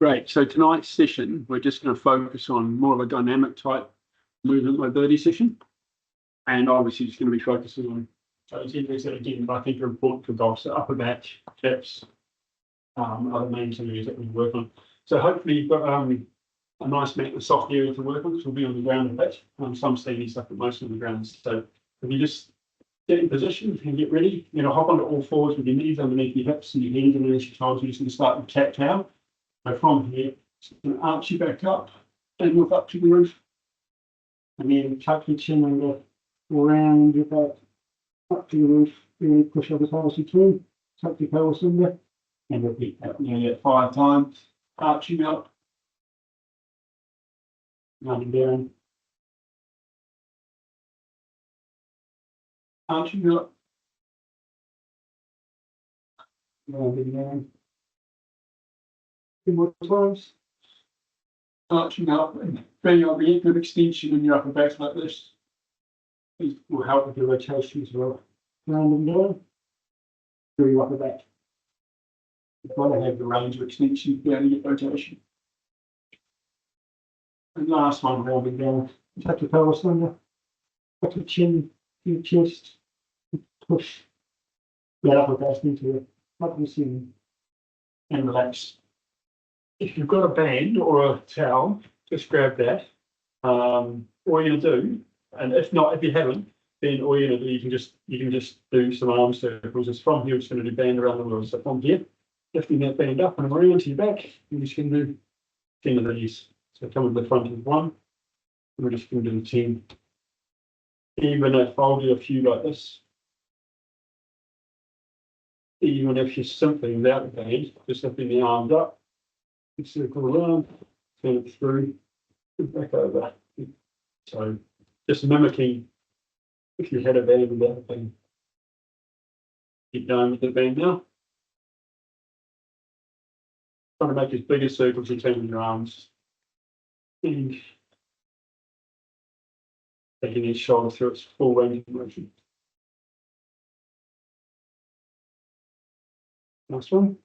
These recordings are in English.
Great. So tonight's session, we're just going to focus on more of a dynamic type movement mobility session. And obviously just going to be focusing on those areas that again I think are important for golf. So upper back, hips, are the main two areas that we work on. So hopefully you've got a nice mat, a soft area to work on, because we'll be on the ground a bit. Some standing stuff, but most on the ground. So if you just get in position and get ready, hop onto all fours with your knees underneath your hips and your hands underneath your toes. We're just going to start with cat cow. So from here, just going to arch you back up and look up to the roof. And then tuck your chin and go around your back up to the roof. Really push up as hard as you can. Tuck your pelvis under and repeat that nearly 5 times. Arch you up. Running down. Arch you up. Rounding down. 2 more times. Arching up and bringing up the good extension in your upper back like this. This will help with your rotation as well. Round and down. Through your upper back. You've got to have the range of extension down your rotation. And last one, rounding down. Tuck your pelvis under. Tuck your chin to your chest. Push that upper back into it. Up your chin. And relax. If you've got a band or a towel, just grab that. All you're going to do, and if you haven't, then all you're going to do, you can just do some arm circles. It's from here, it's going to do band around the world. So from here, lifting that band up and around to your back, you're just going to do 10 of these. So come to the front of 1, and we're just going to do 10. Even if I'll do a few like this, even if you're simply without the band, just lifting the arms up. Circle around, turn it through, back over. So just mimicking if you had a band without a band. Keep going with the band now. Trying to make as big a circle as you can with your arms. And taking each shoulder through its full range of motion. Last one.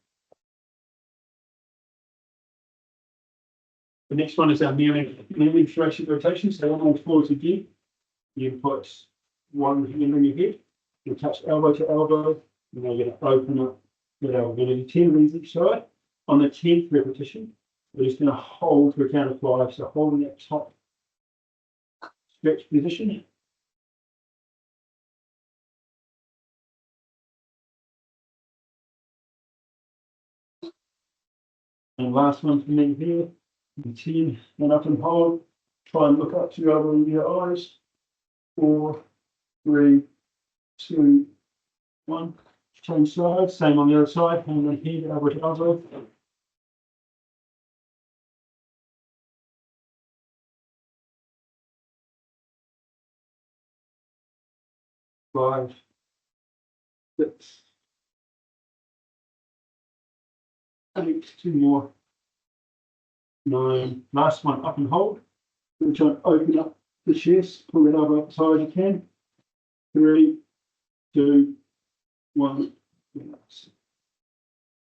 The next one is our kneeling thoracic rotation. So on all fours again, you put one hand on your head, you touch elbow to elbow, and you're going to open up your elbow. We're going to do 10 of these each side. On the 10th repetition, we're just going to hold to a count of 5. So holding that top stretch position. And last one for me here. 10 and up and hold. Try and look up to your elbow in your eyes. 4, 3, 2, 1. Change sides. Same on the other side. Hand on head, elbow to elbow. Five, 6, 8. 2 more. 9. Last one, up and hold. We're trying to open up the chest, pull it elbow up as high as you can. 3, 2, 1.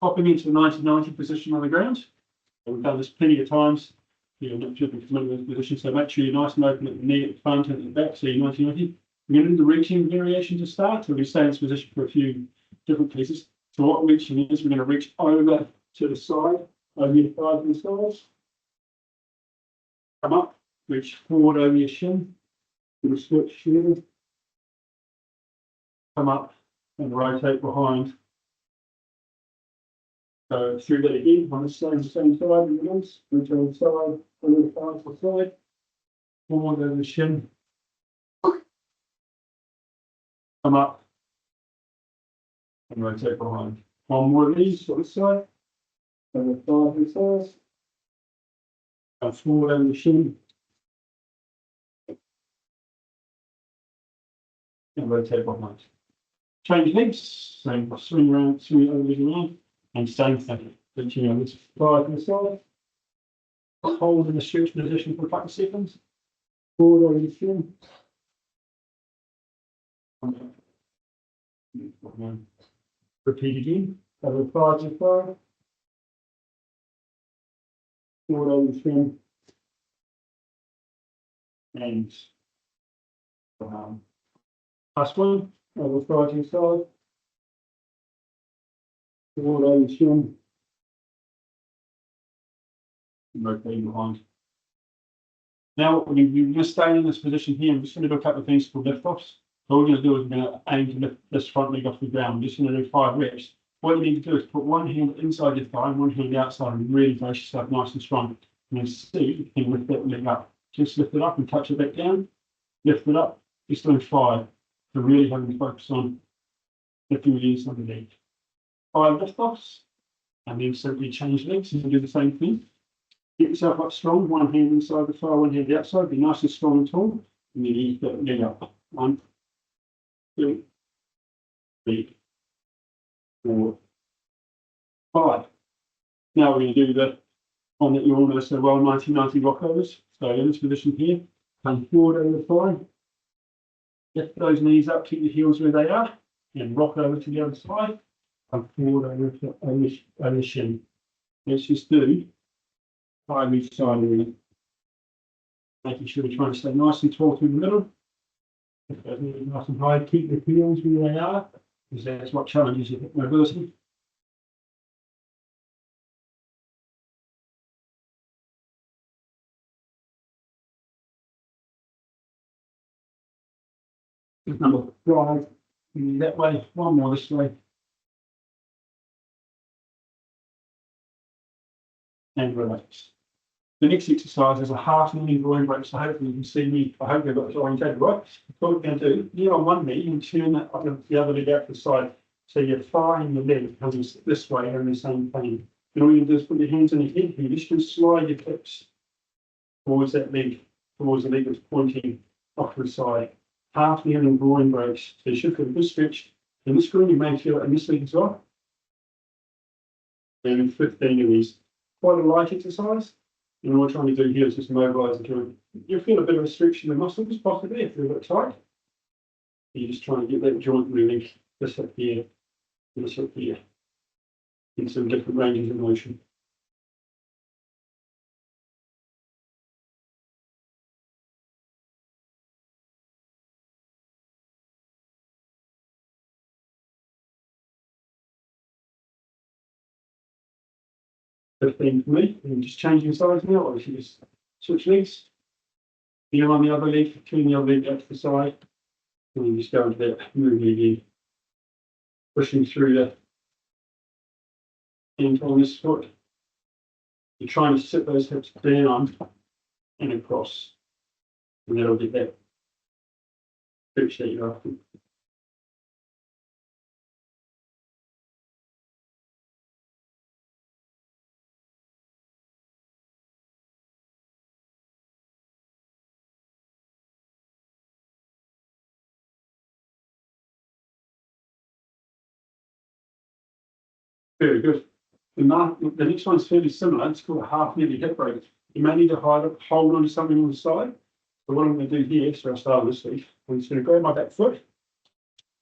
Popping into the 90-90 position on the ground. We've done this plenty of times. Not sure if you're familiar with this position, so make sure you're nice and open at the knee, at the front, and at the back, so you're 90-90. We're going to do the reaching variation to start, so we stay in this position for a few different pieces. So what reaching is, we're going to reach over to the side, over your thighs and sides. Come up, reach forward over your shin, do a switch here. Come up and rotate behind. So through that again, on the same side, reach over the side, over the thighs to the side, forward over the shin. Come up and rotate behind. One more of these on the side, over the thighs and sides. Come forward over the shin. And rotate behind. Change legs, same swing around, swing over the arm, and same thing. Reaching over this thigh to the side. Hold in the stretch position for a couple of seconds. Forward over the shin. Repeat again. Over the thigh to the thigh. forward over the shin, and last one, over thigh to side, forward over the shin, and rotating behind. Now, we're going to stay in this position here. I'm just going to do a couple of things called lift offs. So all we're going to do is we're going to aim to lift this front leg off the ground. We're just going to do 5 reps. What you need to do is put one hand inside your thigh and one hand outside and really brace yourself nice and strong. And then see if you can lift that leg up. Just lift it up and touch it back down. Lift it up. Just doing 5. So really having to focus on lifting the inside of the leg. 5 lift offs. And then simply change legs and do the same thing. Get yourself up strong, one hand inside the thigh, one hand outside, be nice and strong and tall, and then lift that leg up. 1, 2, 3, 4, 5. Now we're going to do the one that you all know so well, 1990 rockovers. So in this position here, come forward over the thigh, lift those knees up, keep your heels where they are, and rock over to the other side, come forward over the shin. Let's just do 5 each side of it. Making sure we're trying to stay nice and tall through the middle. Nice and high, keep the heels where they are, because that's what challenges your hip mobility. Number 5, that way, one more this way. And relax. The next exercise is a half kneeling groin break, so hopefully you can see me. I hope you've got this orientated right. What we're going to do, knee on one knee and turn the other leg out to the side. So your thigh and your leg comes this way and the same plane. And all you do is put your hands on your head and you're just going to slide your hips towards that leg, towards the leg that's pointing off to the side. Half kneeling groin breaks. So you should feel a good stretch in this groin. You may feel it in this leg as well. And 15 of these. Quite a light exercise. And what we're trying to do here is just mobilise the joint. You'll feel a bit of a stretch in the muscles, possibly, if they're a bit tight. You're just trying to get that joint moving, this up here, this up here, in some different ranges of motion. For me, and just changing sides now, or you just switch legs. Feel on the other leg, turn the other leg out to the side, and then just go into that movement again. Pushing through the end on this foot. You're trying to sit those hips down and across, and that'll get that stretch that you're after. Very good. The next one's fairly similar. It's called a half kneeling hip raise. You may need to hold on to something on the side. So what I'm going to do here, so I start this week, I'm just going to grab my back foot,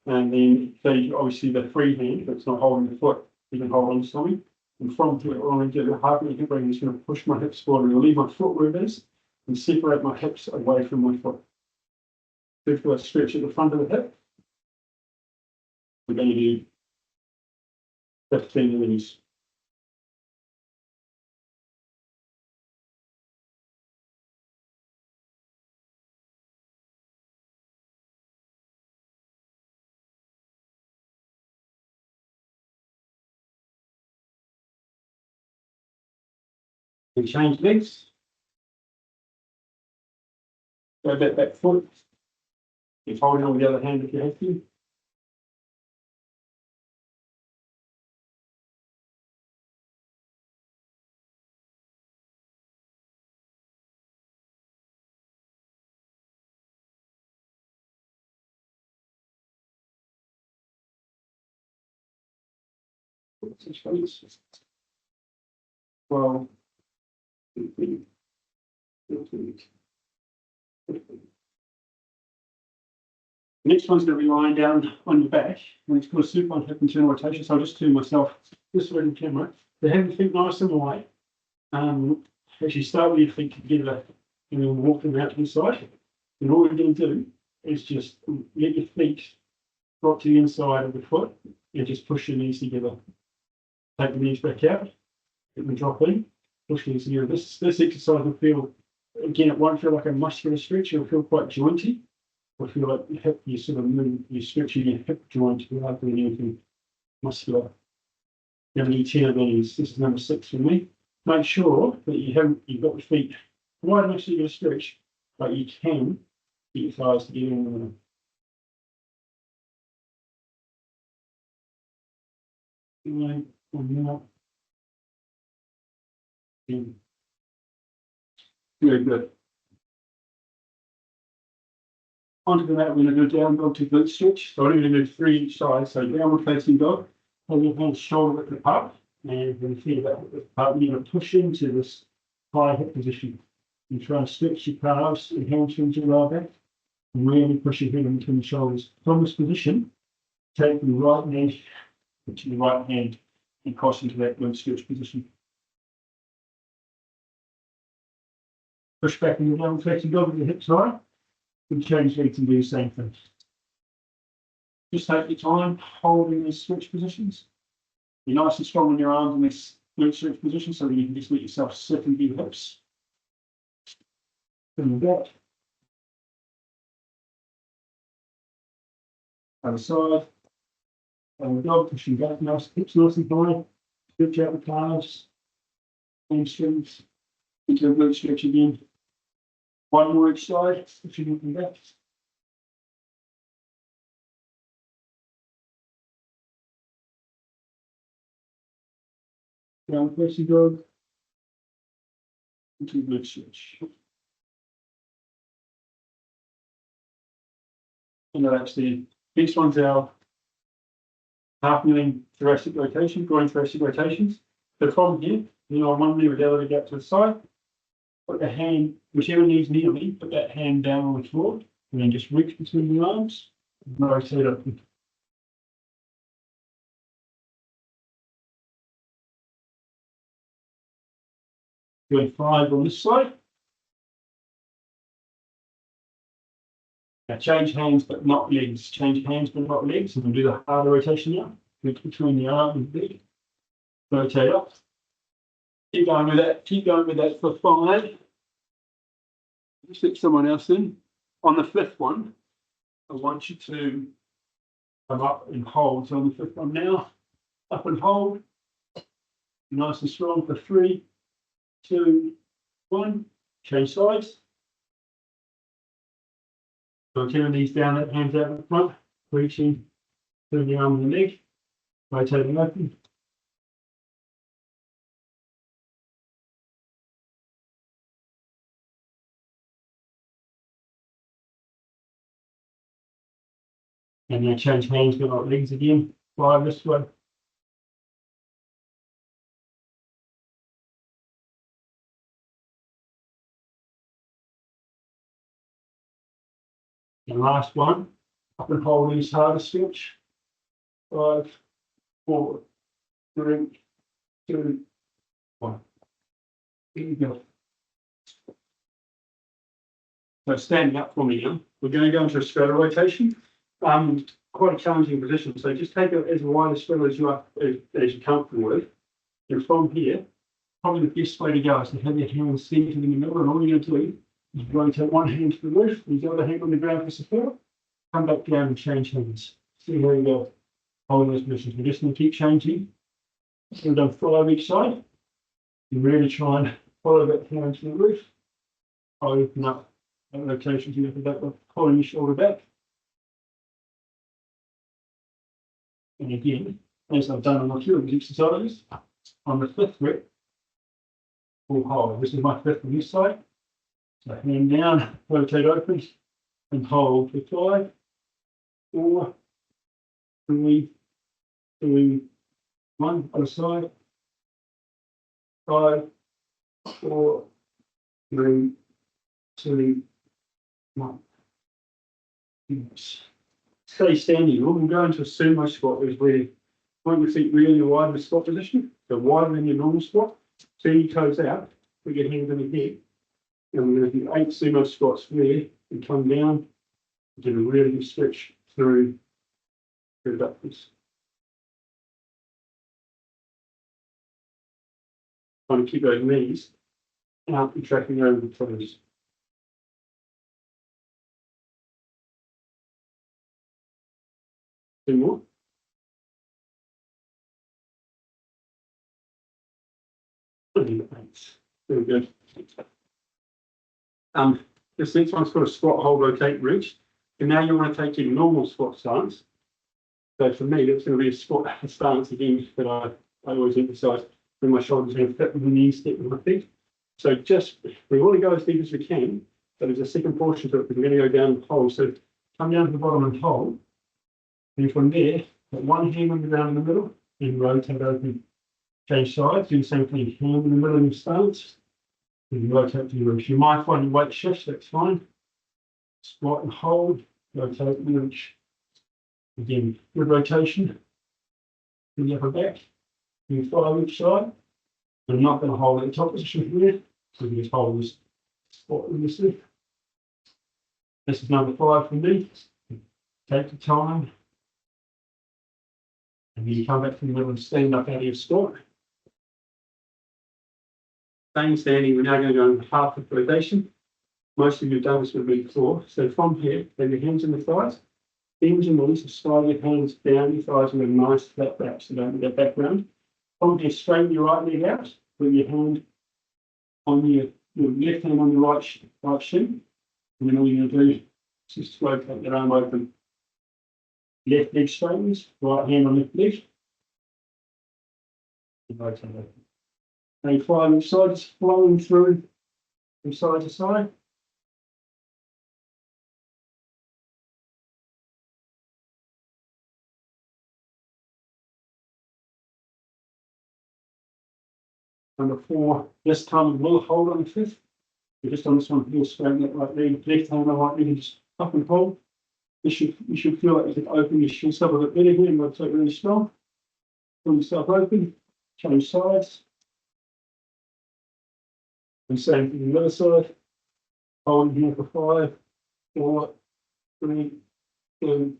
and then obviously the free hand, if it's not holding the foot, you can hold on to something. And from here, what I'm going to do, a half kneeling hip raise, I'm just going to push my hips forward. I'm going to leave my foot where it is and separate my hips away from my foot. Do a stretch at the front of the hip. We're going to do 15 of these. And change legs. Go back foot. Keep holding on with the other hand if you have to. Well, next one's going to be lying down on your back, and it's called a supine hip internal rotation. So I'll just turn myself this way to the camera. To have your feet nice and wide. as you start with your feet together and then walk them out to the side, and all you're going to do is just let your feet drop to the inside of the foot and just push your knees together. Take the knees back out, let them drop in, push the knees together. This exercise will feel, again, it won't feel like a muscular stretch, it'll feel quite jointy. It'll feel like your hip, you sort of move, you're stretching your hip joint rather than anything muscular. You need 10 of these. This is number 6 for me. Make sure that you've got the feet wide enough so you're going to stretch, but you can get your thighs together in the middle. Very good. Onto the mat, we're going to do down dog to glute stretch. So I'm going to do 3 each side. So downward facing dog, hold your hands shoulder width apart, and then feet about width apart. You're going to push into this high hip position. You try and stretch your calves and hamstrings your lower back, and really push your head in between the shoulders. From this position, take the right knee to the right hand and cross into that glute stretch position. Push back in the downward facing dog with your hips high. And change legs and do the same thing. Just take your time holding these switch positions. Be nice and strong on your arms in this glute stretch position so that you can just let yourself sit into your hips. Bring them back. Other side. Downward dog, pushing back, nice, hips nice and high. Stretch out the calves, hamstrings, into a glute stretch again. One more each side, if you can back. Down facing dog. Into glute stretch. And that's the next one's our half-kneeling thoracic rotation, groin thoracic rotations. So from here, on one knee, we'll elevate out to the side. Put the hand, whichever knee's near me, put that hand down on the floor, and then just reach between the arms, and rotate up. Doing 5 on this side. Now change hands but not legs. Change hands but not legs, and we'll do the harder rotation now. Reach between the arm and the leg. Rotate up. Keep going with that. Keep going with that for 5. Just let someone else in. On the 5th one, I want you to come up and hold. So on the 5th one now, up and hold. Nice and strong for 3, 2, 1. Change sides. So turn these down, that hands out in front, reaching through the arm and the leg, rotating open. And now change hands, but not legs again. 5 this way. And last one, up and hold these harder stretch. 5, 4, 3, 2, 1. Here you go. So standing up for me now, we're going to go into a straddle rotation. Quite a challenging position. So just take it as wide a straddle as you're comfortable with. And from here, probably the best way to go is to have your hands centered in the middle, and all you're going to do is rotate one hand to the roof, and the other hand on the ground for support. Come back down and change hands. See where you go. Holding those positions. We're just going to keep changing. So we've done 5 each side. You really try and follow that hand to the roof. Open up that rotation to the back, pulling your shoulder back. And again, as I've done on a few of these exercises, on the 5th rep, full hold. This is my 5th on this side. So hand down, rotate open, and hold for 5, 4, 3, 2, 1. Other side. 5, 4, 3, 2, 1. Stay standing. We'll go into a sumo squat, which is where you point your feet really wide in the squat position, so wider than your normal squat. Turn your toes out put your hands in the head. And we're going to do 8 sumo squats there and come down, get a really good stretch through backwards. Trying to keep those knees out and tracking over the toes. Two more. Very good. This next one's called a squat, hold, rotate, reach. And now you want to take your normal squat stance. So for me, it's going to be a squat stance again that I always emphasize. Bring my shoulders in, fit with the knees, step with my feet. So we want to go as deep as we can. But there's a second portion to it. We're going to go down and hold. So come down to the bottom and hold. And from there, put one hand on the ground in the middle and rotate open. Change sides, do the same thing. Hand in the middle of your stance. And you rotate to your reach. You might find your weight shifts, that's fine. Squat and hold, rotate and reach. Again, good rotation. In the upper back. You follow each side. I'm not going to hold at the top position here. So you just hold this squat in this. This is number 5 for me. Take the time. And then you come back from the middle and stand up out of your squat. Staying standing, we're now going to go into half of rotation. Most of you have done this with me before. So from here, have your hands in the thighs, bend your knees, and slide your hands down your thighs with a nice flat back, so don't get that background. From here, straighten your right leg out, with your hand on your left hand on your right shin. And then all you're going to do is just rotate your arm open. Left leg straightens, right hand on left leg. And rotate open. And fly each side, just flowing through from side to side. Number 4, this time we will hold on the fifth. We're just on this one, heel straighten that right leg, left hand on right leg, and just up and hold. You should feel like you can open your shin up a bit better here and rotate really strong. Pull yourself open, change sides. And same thing on the other side. Hold here for 5, 4, 3, 2,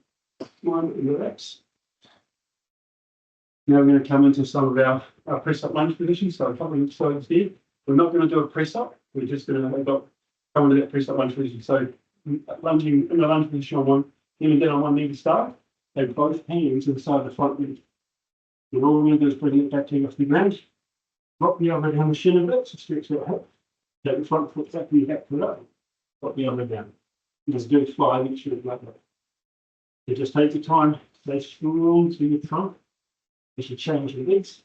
1, and relax. Now we're going to come into some of our press up lunge positions. So a couple of slides here. We're not going to do a press up. We're just going to come into that press up lunge position. So lunging in the lunge position on one, kneeling down on one knee to start. Have both hands inside the front leg. And all we're going to do is bring it back to off the ground. Drop the elbow down the shin a bit, so stretch that hip. Take the front foot back and your back foot up. Drop the elbow down. And just do it 5 inches like that. So just take your time, stay strong to your trunk. As you change your legs,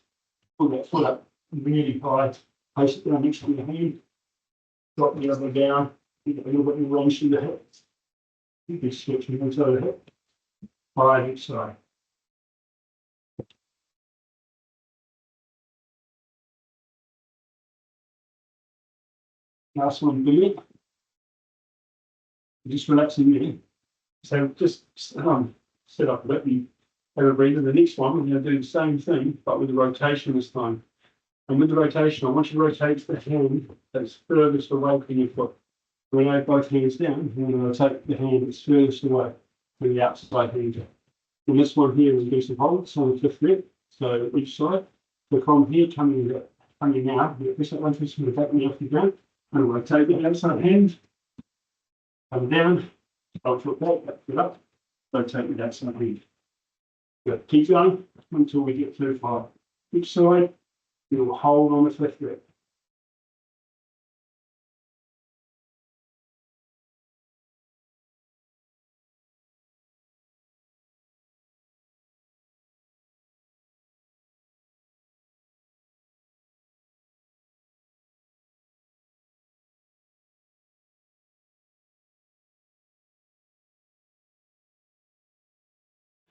pull that foot up really high, place it down next to your hand, drop the elbow down, get a little bit of range through the hip. You can switch into the hip, 5 each side. Last one, there. Just relaxing there. So just set up a bit and have a breather. The next one, we're going to do the same thing, but with the rotation this time. And with the rotation, I want you to rotate the hand that's furthest away from your foot. When I have both hands down, I'm going to rotate the hand that's furthest away from the outside hand. And this one here is do some holds on the 5th rep, so each side. So from here, coming out, this one is going to take me off the ground. And rotate the outside hand, come down, hold foot back foot up, rotate the outside hand. Good. Keep going until we get too far. Each side, you'll hold on the 5th rep.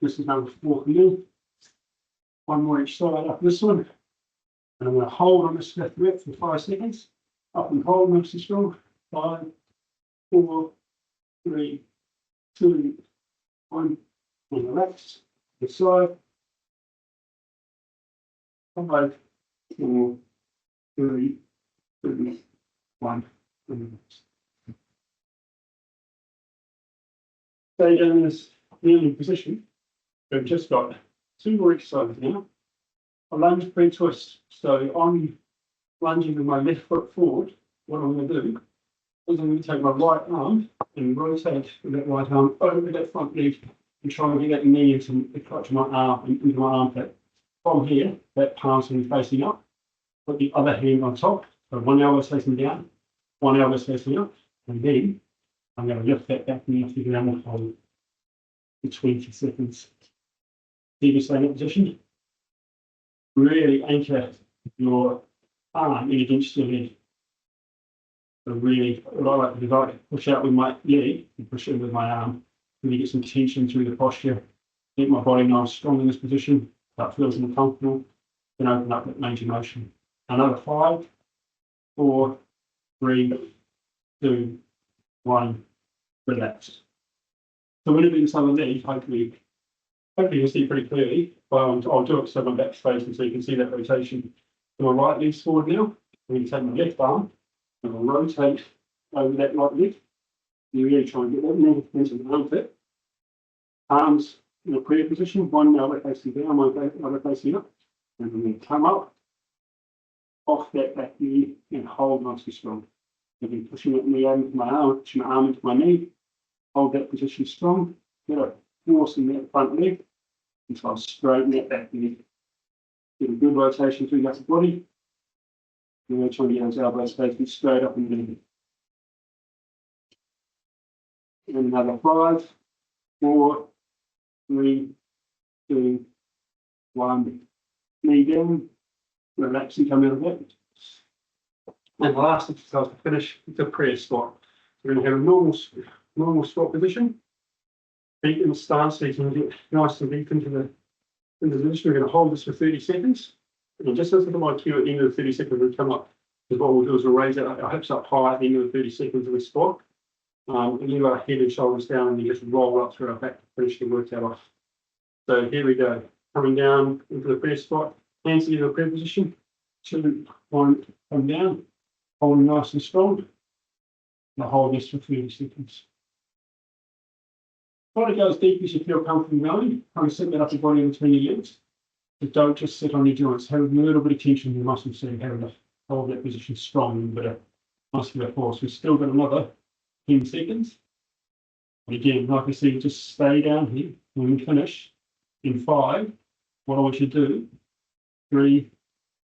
This is number 4 for you. One more each side up this one. And I'm going to hold on this 5th rep for 5 seconds. Up and hold, nice and strong. 5, 4, 3, 2, 1. And relax. The side. 5, 4, 3, One. Stay down in this kneeling position. We've just got 2 more exercises now. A lunge pre-twist. So I'm lunging with my left foot forward. What I'm going to do is I'm going to take my right arm and rotate with that right arm over that front leg and try and get that knee into the clutch of my arm, into my armpit. From here, that palm's going to be facing up. Put the other hand on top. So one elbow facing down, one elbow facing up, and then I'm going to lift that back knee to the ground and hold for 20 seconds. Keep you staying in that position. Really anchor your arm in against your leg. So really, what I like to do is I push out with my leg and push in with my arm. Really get some tension through the posture. Get my body nice strong in this position. That feels more comfortable. Then open up that range of motion. Another 5, 4, 3, 2, 1. Relax. So when it being on the leg, hopefully you'll see pretty clearly. I'll do it so my back's facing so you can see that rotation. So my right leg's forward now. I'm going to take my left arm and I'll rotate over that right leg. You really try and get that knee into the armpit. Arms in a prayer position, one elbow facing down, one elbow facing up. And I'm going to come up off that back knee and hold nice and strong. I've been pushing that knee into my arm, pushing my arm into my knee. Hold that position strong. Get a force in that front leg until I straighten that back leg. Get a good rotation through the upper body. And we're trying to get those elbows facing straight up and down. And another 5, 4, 3, 2, 1. Knee down. Relax and come out of that. And the last exercise to finish is the prayer squat. We're going to have a normal squat position. Feet in the stance so you can get nice and deep into the position. We're going to hold this for 30 seconds. And just listen to my cue at the end of the 30 seconds, we'll come up. Because what we'll do is we'll raise our hips up high at the end of the 30 seconds of the squat. And leave our head and shoulders down and then just roll up through our back to finish the workout off. So here we go. Coming down into the prayer squat. Hands into the prayer position. 2, 1, come down. Holding nice and strong. And I'll hold this for 30 seconds. Try to go as deep as you feel comfortable going. Kind of set that upper body in between your legs. But don't just sit on your joints. Have a little bit of tension in your muscles so you have to hold that position strong and a bit of muscular force. We've still got another 10 seconds. And again, like I said, just stay down here. When we finish, in 5, what I want you to do, 3,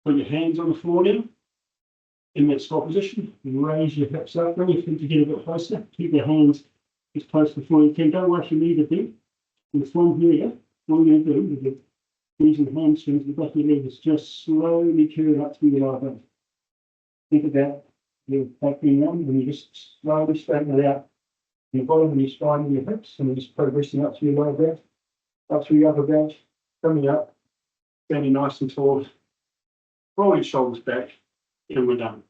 put your hands on the floor now. In that squat position, raise your hips up, bring your feet to get a bit closer. Keep your hands as close to the floor as you can. Don't rush your knee to bend. And from here, what we're going to do is using the hamstrings, the back of your leg is just slowly curl up through the lower back. Think about your back being on, and you just slowly straighten it out. Your bottom and your spine and your hips, and you're just progressing up through your lower back, up through your upper back, coming up, standing nice and tall. Roll your shoulders back, and we're done.